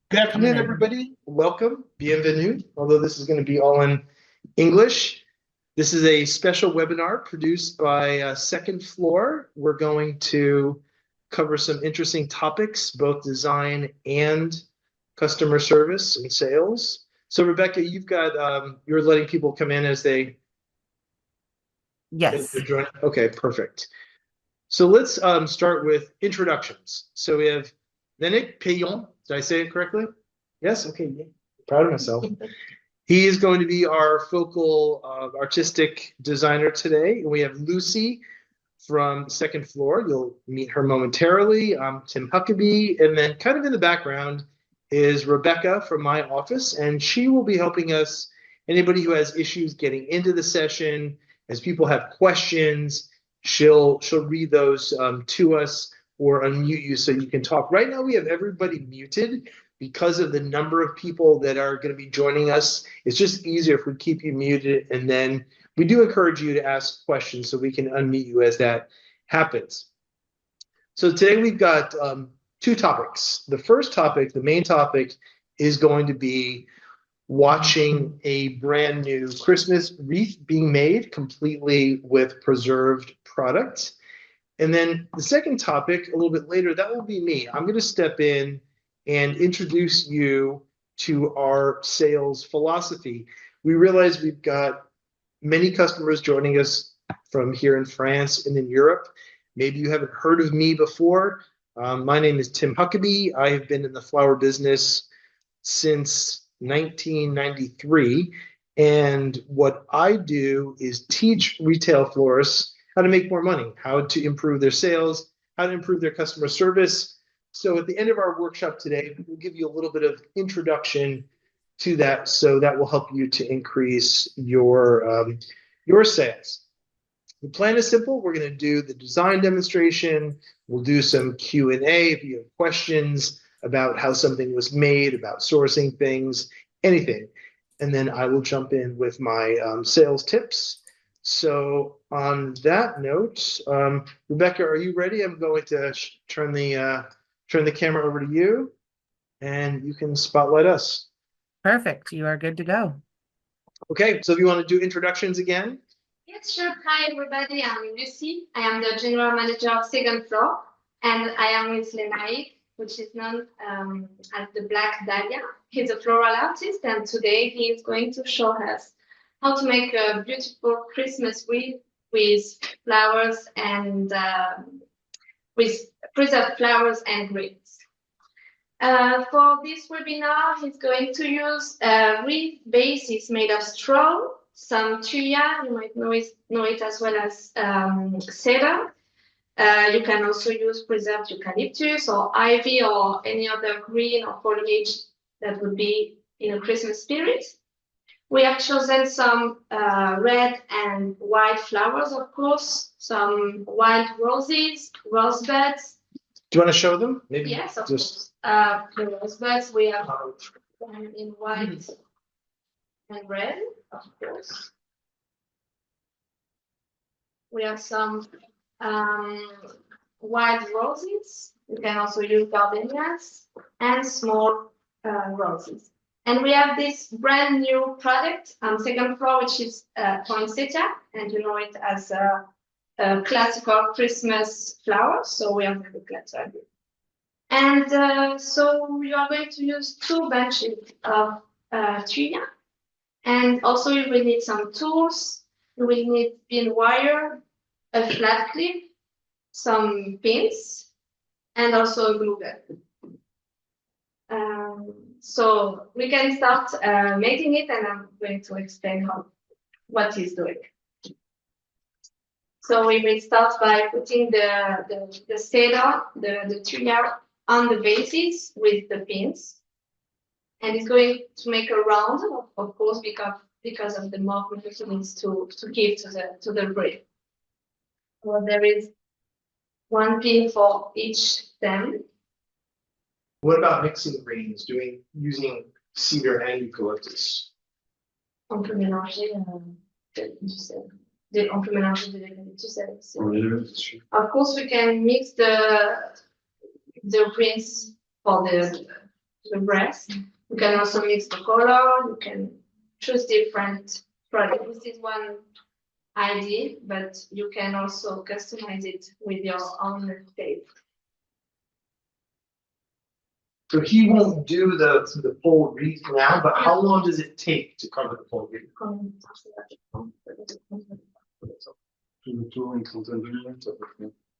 Good afternoon, everybody. Welcome, bienvenue, although this is going to be all in English. This is a special webinar produced by SecondFlor. We're going to cover some interesting topics, both design and customer service and sales. So, Rebecca, you've got, you're letting people come in as they Yes. join. Okay, perfect. So let's start with introductions. So we have Lénaïc Peillon. Did I say it correctly? Yes? Okay. Yeah. Proud of myself. He is going to be our focal artistic designer today. And we have Lucy from SecondFlor. You'll meet her momentarily. Tim Huckabee. And then kind of in the background is Rebecca from my office. And she will be helping us, anybody who has issues getting into the session, as people have questions, she'll read those to us or unmute you so you can talk. Right now we have everybody muted because of the number of people that are going to be joining us. It's just easier if we keep you muted, and then we do encourage you to ask questions so we can unmute you as that happens. So today we've got two topics. The first topic, the main topic, is going to be watching a brand new Christmas wreath being made completely with preserved product. And then the second topic, a little bit later, that will be me. I'm going to step in and introduce you to our sales philosophy. We realize we've got many customers joining us from here in France and in Europe. Maybe you haven't heard of me before. My name is Tim Huckabee. I have been in the flower business since 1993. And what I do is teach retail florists how to make more money, how to improve their sales, how to improve their customer service. So at the end of our workshop today, we'll give you a little bit of introduction to that, so that will help you to increase your sales. The plan is simple. We're going to do the design demonstration. We'll do some Q&A if you have questions about how something was made, about sourcing things, anything. And then I will jump in with my sales tips. So on that note, Rebecca, are you ready? I'm going to turn the camera over to you, and you can spotlight us. Perfect. You are good to go. Okay, so if you want to do introductions again. Yes, sure. Hi, everybody. I'm Lucy. I am the general manager of SecondFlor, and I am with Lénaïc, which is known as the Black Dahlia. He's a floral artist, and today he is going to show us how to make a beautiful Christmas wreath with flowers and with preserved flowers and greens. For this webinar, he's going to use a wreath basis made of straw, some tuya, you might know it as well as cedar. You can also use preserved eucalyptus or ivy or any other green or foliage that would be in a Christmas spirit. We have chosen some red and white flowers, of course, some wild roses, rosebuds. Do you want to show them? Maybe yes, of course. The rosebuds, we have one in white and red, of course. We have some wild roses. You can also use gardenias and small roses. And we have this brand new product on SecondFlor, which is poinsettia, and you know it as a classical Christmas flower. So we have the clatter. And so you are going to use 2 bunches of tuya. And also you will need some tools. You will need pin wire, a flat clip, some pins, and also a glue gun. So we can start making it, and I'm going to explain what he's doing. So we will start by putting the cedar, the tuya on the bases with the pins. And it's going to make a round, of course, because of the movement it needs to give to the braid. So there is 1 pin for each stem. What about mixing greens, using cedar and eucalyptus? On peut mélanger on peut mélanger de l'eucalyptus. Of course, we can mix the greens for the the breast. You can also mix the color. You can choose different products. This is one idea, but you can also customize it with your own taste. So he won't do the full wreath now, but how long does it take to cover the full wreath?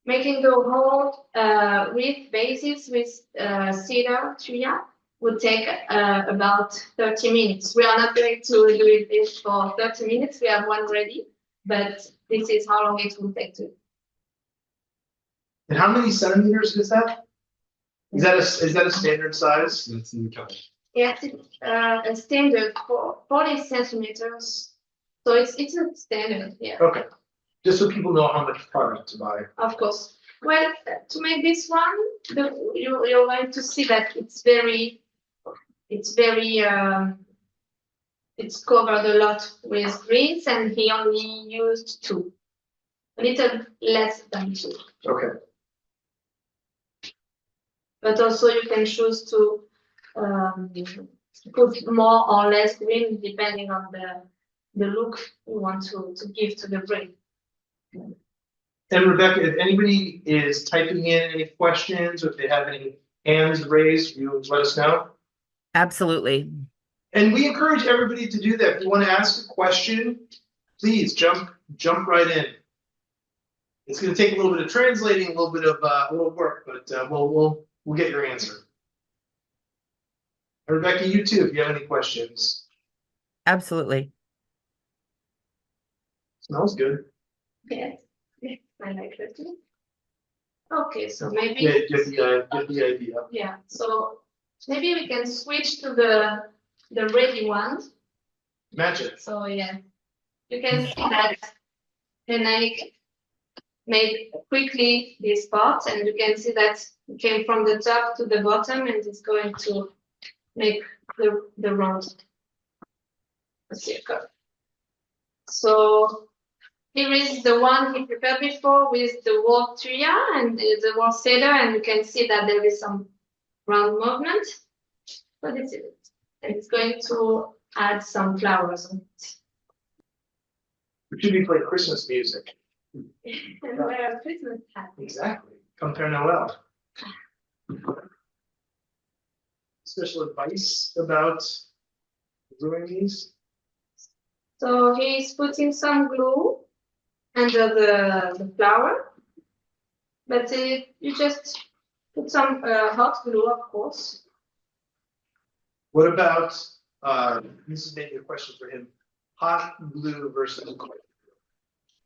Making the whole wreath basis with cedar tuya would take about 30 minutes. We are not going to do this for 30 minutes. We have one ready, but this is how long it will take to. And how many centimeters is that? Is that a standard size? Yes, it's a standard for 40 centimeters. So it's a standard, yeah. Okay. Just so people know how much product to buy. Of course. Well, to make this one, you're going to see that it's covered a lot with greens, and he only used 2, a little less than 2. Okay. But also you can choose to put more or less green depending on the look you want to give to the brain. And Rebecca, if anybody is typing in any questions or if they have any hands raised, you let us know. Absolutely. And we encourage everybody to do that. If you want to ask a question, please jump right in. It's going to take a little bit of translating, a little bit of work, but we'll get your answer. And Rebecca, you too, if you have any questions. Absolutely. Smells good. Yes, I like that too. Okay, so maybe Get the idea. Yeah, so maybe we can switch to the ready one. Magic. So yeah, you can see that Lénaïc made quickly this part, and you can see that it came from the top to the bottom, and it's going to make the round circle. So here is the one he prepared before with the wall tuya and the wall cedar, and you can see that there is some round movement. So this is it. And it's going to add some flowers on it. We should be playing Christmas music. And wear a Christmas hat. Exactly. Come Père Noël. Special advice about doing these? So he's putting some glue under the flower, but you just put some hot glue, of course. What about, this is maybe a question for him, hot glue versus cold?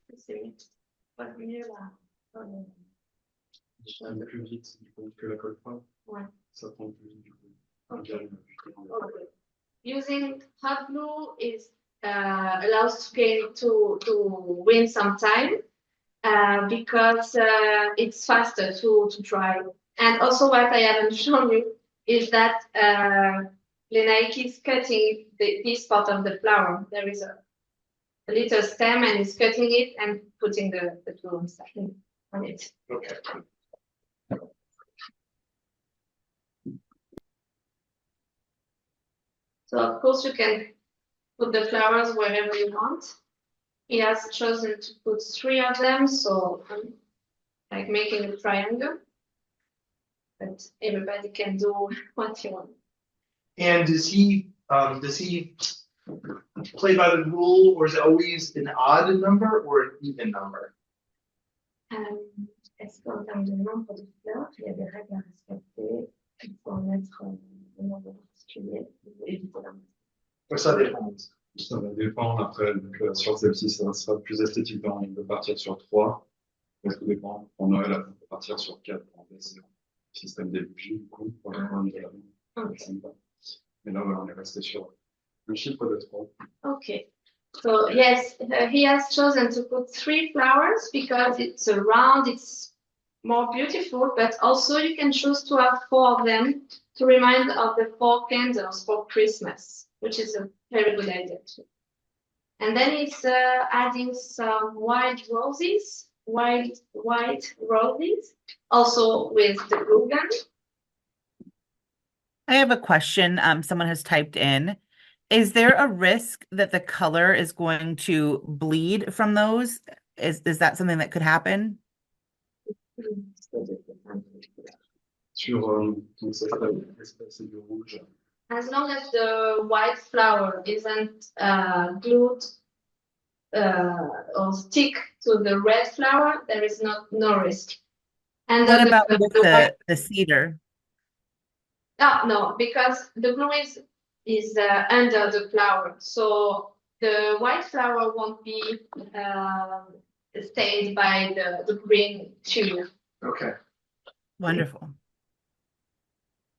Let's see. Pas mieux là. Plus vite que la colle froide. Ouais. Ça prend plus vite du coup. Okay. Okay. Using hot glue is allows to win some time because it's faster to dry. And also what I haven't shown you is that Lénaïc is cutting this part of the flower. There is a little stem, and he's cutting it and putting the glue on it. Okay. So of course you can put the flowers wherever you want. He has chosen to put 3 of them, so like making a triangle. But everybody can do what he wants. And does he play by the rule, or is it always an odd number or an even number? Est-ce qu'en termes de nombre de fleurs, il y a des règles à respecter? Il faut mettre un nombre particulier pour éviter la Or ça dépend. Ça va dépendre après. Donc, sur celle-ci, ça sera plus esthétique. On peut partir sur 3. Ça tout dépend. Pour Noël, on peut partir sur 4 pour remplacer le système des bougies, du coup, pour la fin de l'année. Mais là, on est resté sur le chiffre de 3. Okay. So yes, he has chosen to put 3 flowers because it's a round, it's more beautiful, but also you can choose to have 4 of them to remind of the 4 candles for Christmas, which is a very good idea too. And then he's adding some white roses, also with the glue gun. I have a question. Someone has typed in. Is there a risk that the color is going to bleed from those? Is that something that could happen? Sur donc ça s'appelle l'espèce du rouge. As long as the white flower isn't glued or stick to the red flower, there is no risk. And What the about with white- the cedar? no, because the glue is under the flower, so the white flower won't be stayed by the green tube. Okay. Wonderful.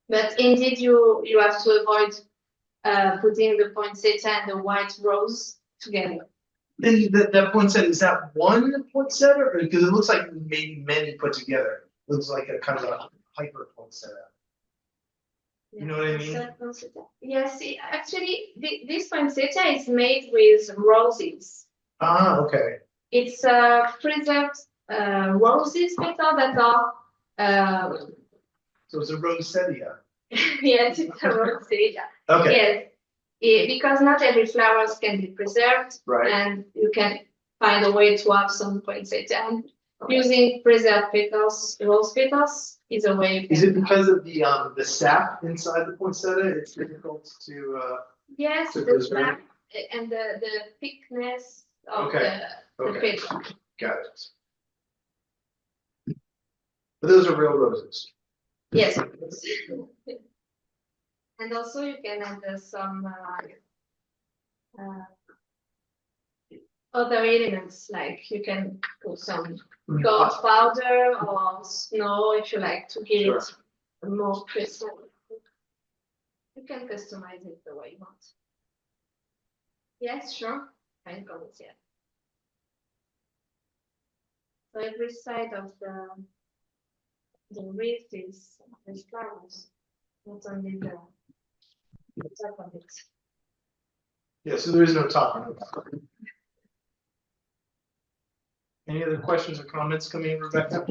But indeed, you have to avoid putting the poinsettia and the white rose together. Then that poinsettia, is that one poinsettia? Because it looks like maybe many put together. It looks like a kind of a hyper poinsettia. You know what I mean? Yes, actually, this poinsettia is made with roses. Ah, okay. It's preserved roses petal that are. So it's a rosettia. Yes, it's a rosacea. Okay. Yes, because not every flowers can be preserved, Right. and you can find a way to have some poinsettia. And using preserved petals, rose petals, is a way. Is it because of the sap inside the poinsettia? It's difficult to. Yes, to the preserve? sap and the thickness of Okay, the okay. petal. Got it. But those are real roses. Yes. And also you can add some other elements, like you can put some gold powder or snow if you like to give Sure. it a more crisp. You can customize it the way you want. Yes, sure. Fine comments, yeah. So every side of the wreath is flowers, not only the top of it. Yeah, so there is no top. Any other questions or comments coming in, Rebecca?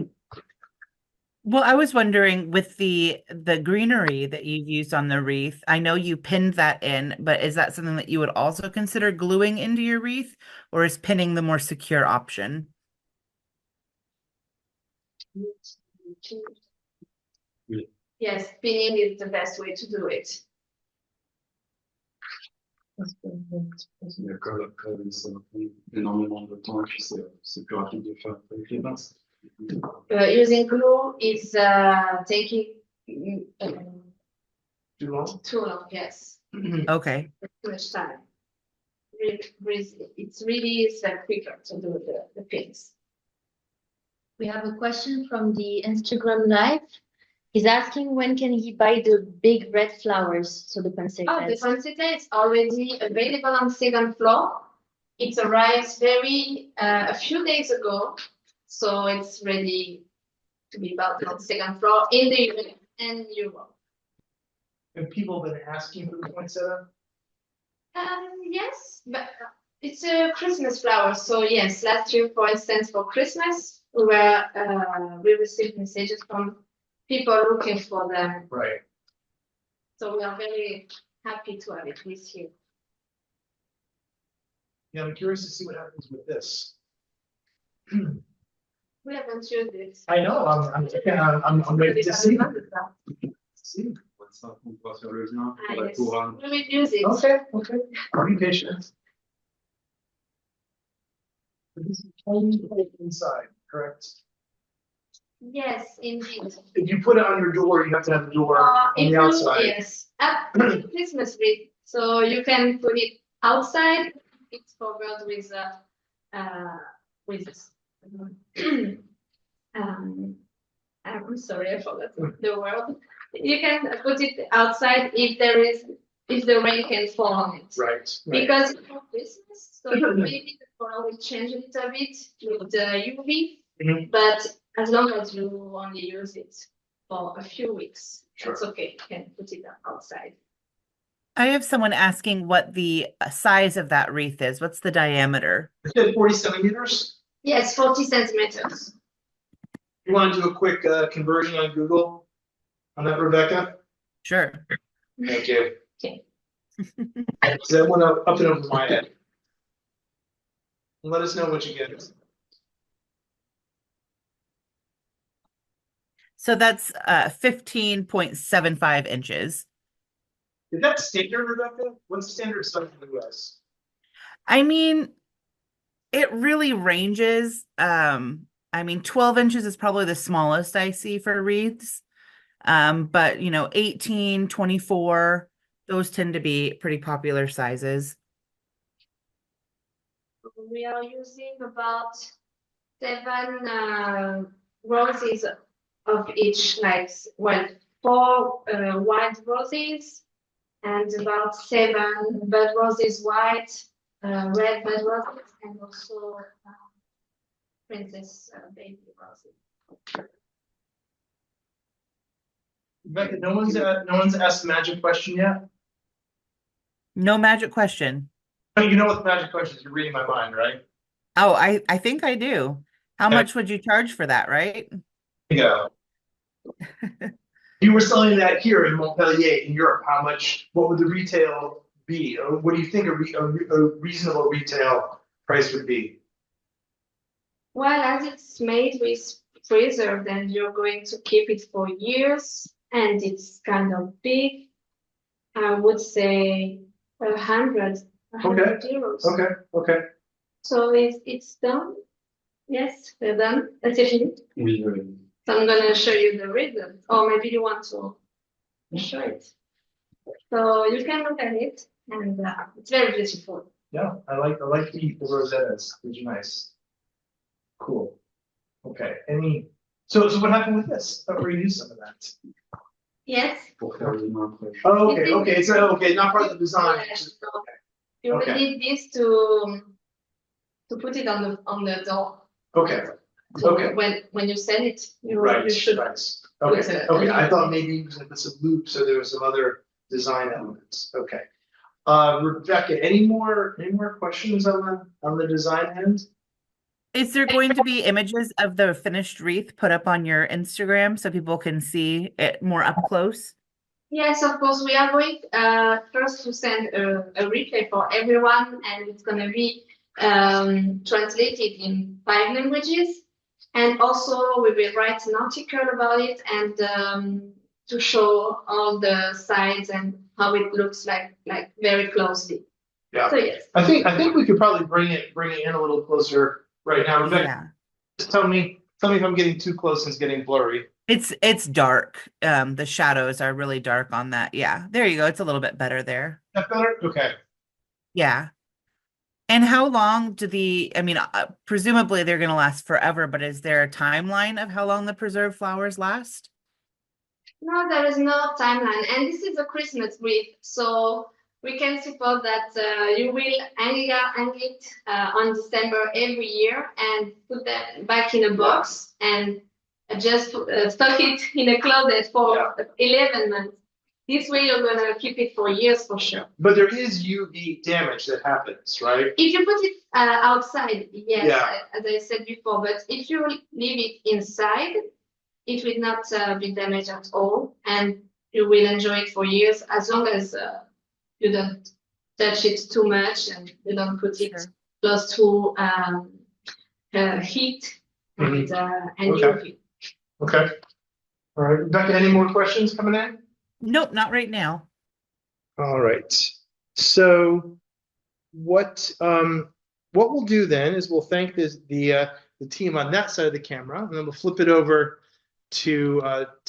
Well, I was wondering with the greenery that you've used on the wreath, I know you pinned that in, but is that something that you would also consider gluing into your wreath, or is pinning the more secure option? Yes, pinning is the best way to do it. La colle après, ça prend énormément de temps et puis c'est plus rapide de faire avec les pinces. Using glue is taking Too long? too long, yes, Okay. too much time. It's really quicker to do the pins. We have a question from the Instagram live. He's asking when can he buy the big red flowers, so the poinsettia. Oh, the poinsettia is already available on SecondFlor. It arrived a few days ago, so it's ready to be bought on SecondFlor in the US and Europe. Have people been asking for the poinsettia? Yes, but it's a Christmas flower, so yes. Last year, for instance, for Christmas, we received messages from people looking for them. Right. So we are very happy to have it this year. Yeah, I'm curious to see what happens with this. We haven't used it. I know, I'm ready to see. See. Ça, on pourra faire le lien Ah, pour la yes. couronne. We will use it. Okay. I'll be patient. This is only inside, correct? Yes, indeed. If you put it on your door, you have to have the door on the outside. Yes, at Christmas tree. So you can put it outside. It's covered with I'm sorry, I forgot the word. You can put it outside if the rain can fall on it. Right. Because it's for Christmas, so maybe the color will change a little bit with the UV. Mhm. But as long as you only use it for a few weeks, Sure. it's okay. You can put it outside. I have someone asking what the size of that wreath is. What's the diameter? It said 40 centimeters. Yes, 40 centimeters. You want to do a quick conversion on Google on that, Rebecca? Sure. Thank you. Okay. So that went up and over my head. Let us know what you get. So that's 15.75 inches. Is that standard, Rebecca? What's the standard stuff in the US? I mean, it really ranges. I mean, 12 inches is probably the smallest I see for wreaths. But 18, 24, those tend to be pretty popular sizes. We are using about 7 roses of each, like, well, 4 white roses and about 7 bud roses white, red bud roses, and also princess baby roses. Rebecca, no one's asked the magic question yet. No magic question. Oh, you know what the magic question is? You're reading my mind, right? Oh, I think I do. How Okay. much would you charge for that, right? Yeah. You were selling that here in Montpellier in Europe. What would the retail be? Or what do you think a reasonable retail price would be? Well, as it's made with preserve, then you're going to keep it for years, and it's kind of big. I would say 100 euros. Okay. So it's done. Yes, we're done. That's it. Oui, So I'm gonna show you the reason, or maybe you want to show it. So you can look at it, and it's very beautiful. Yeah, I like the rosettas. These are nice. Cool. Okay. So what happened with this? I thought we were gonna use some of that. Yes. pour faire les mains après. Oh, okay. So not part of the design. Yes, so you will Okay. need this to put it on the door. Okay. So Okay. when you send it, you should. Right. put Okay. a- Okay. I thought maybe it was like some loop, so there was some other design elements. Okay. Rebecca, any more questions on the design end? Is there going to be images of the finished wreath put up on your Instagram so people can see it more up close? Yes, of course. We are going first to send a replay for everyone, and it's going to be translated in 5 languages. And also, we will write an article about it and to show all the sides and how it looks like very closely. Yeah. So yes. I think we could probably bring it in a little closer right now. Rebecca, Yeah. just tell me if I'm getting too close and it's getting blurry. It's dark. The shadows are really dark on that. Yeah. There you go. It's a little bit better there. That better? Okay. Yeah. And how long presumably they're going to last forever, but is there a timeline of how long the preserved flowers last? No, there is no timeline, and this is a Christmas wreath, so we can suppose that you will hang it on December every year and put that back in a box and just stock it in a closet for 11 months. This way you're gonna keep it for years for sure. But there is UV damage that happens, right? If you put it outside, yes, Yeah. as I said before, but if you leave it inside, it will not be damaged at all, and you will enjoy it for years as long as you don't touch it too much and you don't put it close to heat and UV. Okay. All right, Rebecca, any more questions coming in? Nope, not right now. All right. So what we'll do then is we'll thank the team on that side of the camera, and then we'll flip it over to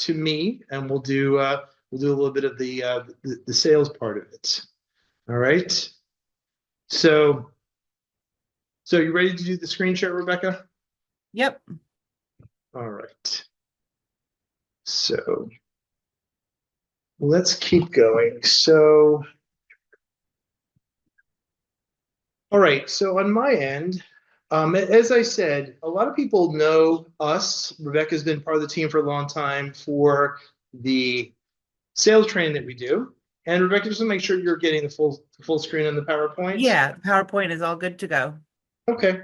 me, and we'll do a little bit of the sales part of it. All right. So you ready to do the screen share, Rebecca? Yep. All right. So let's keep going. So, all right. So on my end, as I said, a lot of people know us. Rebecca's been part of the team for a long time for the sales training that we do. And Rebecca, just to make sure you're getting the full screen on the PowerPoint. Yeah, the PowerPoint is all good to go. Okay,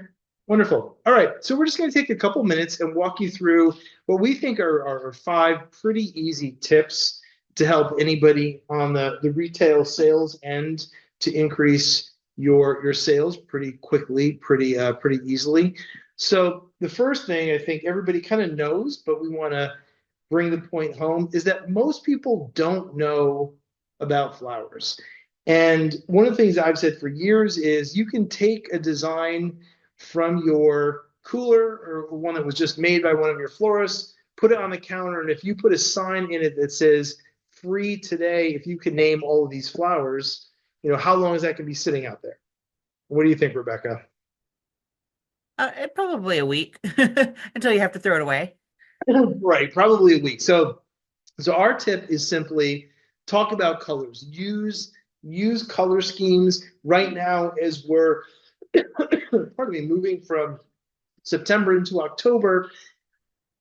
wonderful. All right, so we're just going to take a couple minutes and walk you through what we think are 5 pretty easy tips to help anybody on the retail sales end to increase your sales pretty quickly, pretty easily. So the first thing I think everybody kind of knows, but we want to bring the point home, is that most people don't know about flowers. And one of the things I've said for years is you can take a design from your cooler or one that was just made by one of your florists, put it on the counter, and if you put a sign in it that says free today, if you can name all of these flowers, you know, how long is that going to be sitting out there? What do you think, Rebecca? Probably a week until you have to throw it away. Right, probably a week. So our tip is simply talk about colors. Use color schemes right now as we're pardon me, moving from September into October.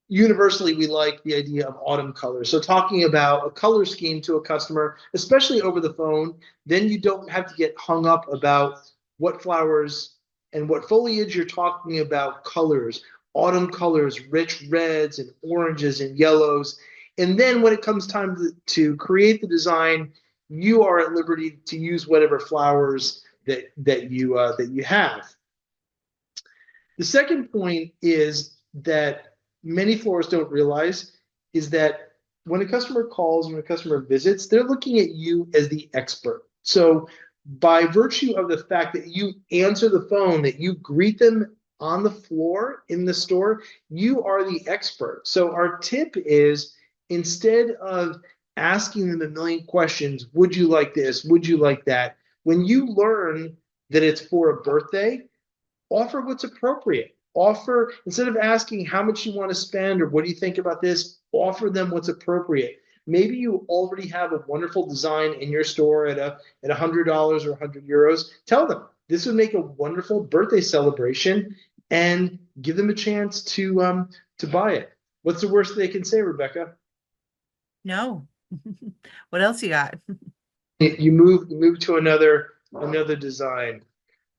Universally, we like the idea of autumn colors. So talking about a color scheme to a customer, especially over the phone, then you don't have to get hung up about what flowers and what foliage you're talking about. Colors, autumn colors, rich reds and oranges and yellows. And then when it comes time to create the design, you are at liberty to use whatever flowers that you have. The second point is that many florists don't realize is that when a customer calls, when a customer visits, they're looking at you as the expert. So by virtue of the fact that you answer the phone, that you greet them on the floor in the store, you are the expert. So our tip is, instead of asking them a million questions, would you like this? Would you like that? When you learn that it's for a birthday, offer what's appropriate. Offer, instead of asking how much you want to spend or what do you think about this, offer them what's appropriate. Maybe you already have a wonderful design in your store at $100 or €100. Tell them this would make a wonderful birthday celebration and give them a chance to buy it. What's the worst they can say, Rebecca? No. What else you got? You move to another design.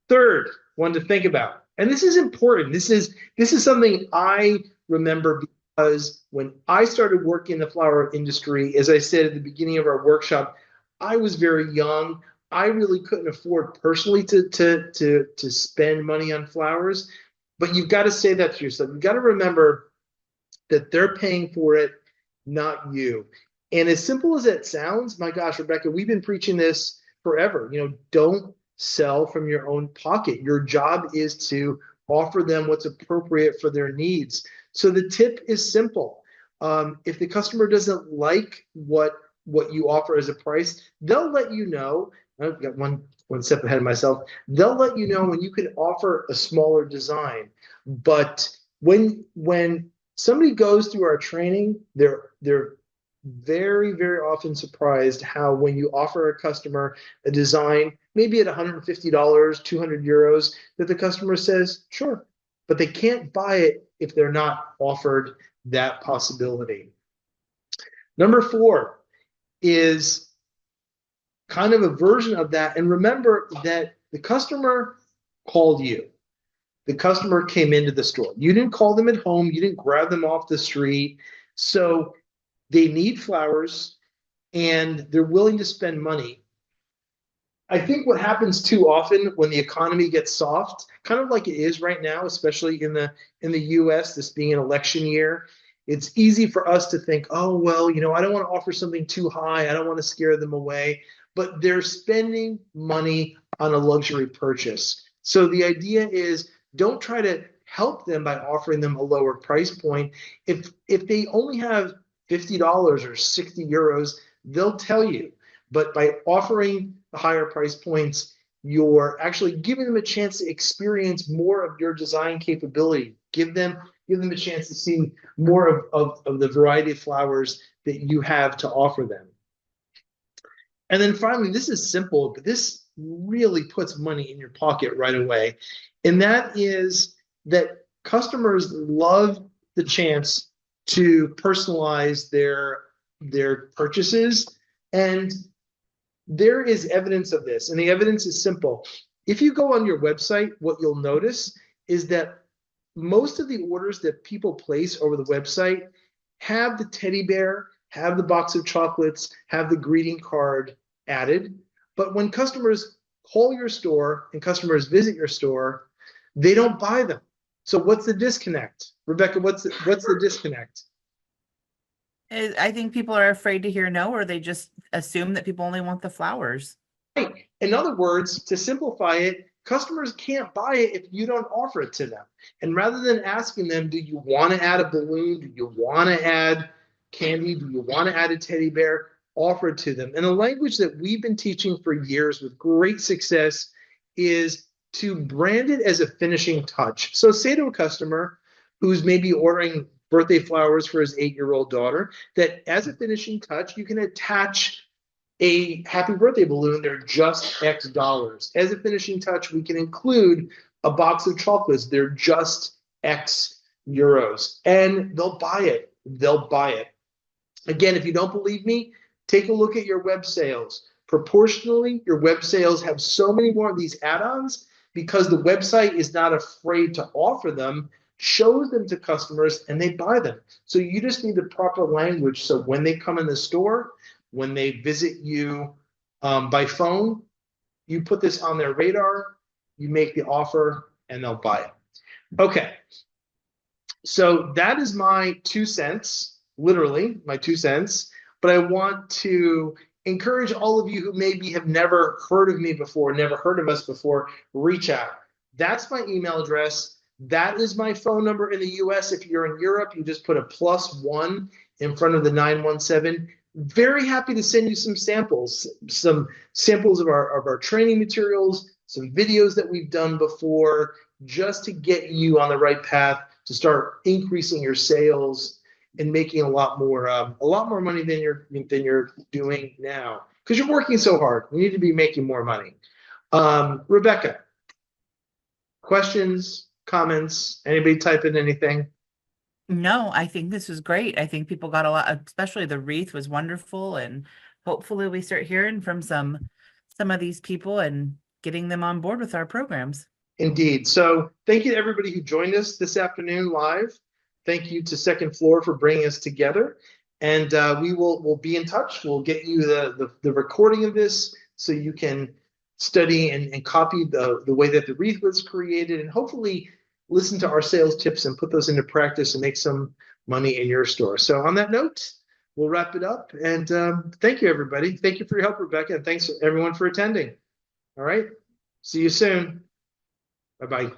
Third one to think about, and this is important. This is something I remember because when I started working in the flower industry, as I said at the beginning of our workshop, I was very young. I really couldn't afford personally to spend money on flowers. But you've got to say that to yourself. You've got to remember that they're paying for it, not you. And as simple as it sounds, my gosh, Rebecca, we've been preaching this forever. You know, don't sell from your own pocket. Your job is to offer them what's appropriate for their needs. So the tip is simple. If the customer doesn't like what you offer as a price, they'll let you know. I've got one step ahead of myself. They'll let you know when you can offer a smaller design. But when somebody goes through our training, they're very, very often surprised how when you offer a customer a design, maybe at $150, €200, that the customer says, sure, but they can't buy it if they're not offered that possibility. Number 4 is kind of a version of that. And remember that the customer called you. The customer came into the store. You didn't call them at home. You didn't grab them off the street. So they need flowers and they're willing to spend money. I think what happens too often when the economy gets soft, kind of like it is right now, especially in the US, this being an election year, it's easy for us to think, oh, well, you know, I don't want to offer something too high. I don't want to scare them away. But they're spending money on a luxury purchase. So the idea is, don't try to help them by offering them a lower price point. If they only have $50 or €60, they'll tell you. But by offering the higher price points, you're actually giving them a chance to experience more of your design capability. Give them a chance to see more of the variety of flowers that you have to offer them. And then finally, this is simple, but this really puts money in your pocket right away. And that is that customers love the chance to personalize their purchases. And there is evidence of this. And the evidence is simple. If you go on your website, what you'll notice is that most of the orders that people place over the website have the teddy bear, have the box of chocolates, have the greeting card added. But when customers call your store and customers visit your store, they don't buy them. So what's the disconnect? Rebecca, what's the disconnect? I think people are afraid to hear no, or they just assume that people only want the flowers. Right. In other words, to simplify it, customers can't buy it if you don't offer it to them. And rather than asking them, do you want to add a balloon? Do you want to add candy? Do you want to add a teddy bear? Offer it to them. And the language that we've been teaching for years with great success is to brand it as a finishing touch. So say to a customer who's maybe ordering birthday flowers for his 8-year-old daughter that as a finishing touch, you can attach a happy birthday balloon. They're just X dollars. As a finishing touch, we can include a box of chocolates. They're just X euros. And they'll buy it. They'll buy it. Again, if you don't believe me, take a look at your web sales. Proportionally, your web sales have so many more of these add-ons because the website is not afraid to offer them, shows them to customers, and they buy them. So you just need the proper language. So when they come in the store, when they visit you by phone, you put this on their radar, you make the offer, and they'll buy it. Okay. So that is my 2 cents, literally my 2 cents. But I want to encourage all of you who maybe have never heard of me before, never heard of us before, reach out. That's my email address. That is my phone number in the US. If you're in Europe, you just put a +1 in front of the 917. Very happy to send you some samples of our training materials, some videos that we've done before, just to get you on the right path to start increasing your sales and making a lot more money than you're doing now, because you're working so hard. You need to be making more money. Rebecca, questions, comments? Anybody type in anything? No, I think this was great. I think people got a lot, especially the wreath was wonderful, and hopefully we start hearing from some of these people and getting them on board with our programs. Indeed. So thank you to everybody who joined us this afternoon live. Thank you to SecondFlor for bringing us together. And we'll be in touch. We'll get you the recording of this so you can study and copy the way that the wreath was created, and hopefully listen to our sales tips and put those into practice and make some money in your store. So on that note, we'll wrap it up. And thank you, everybody. Thank you for your help, Rebecca. And thanks everyone for attending. All right. See you soon. Bye-bye.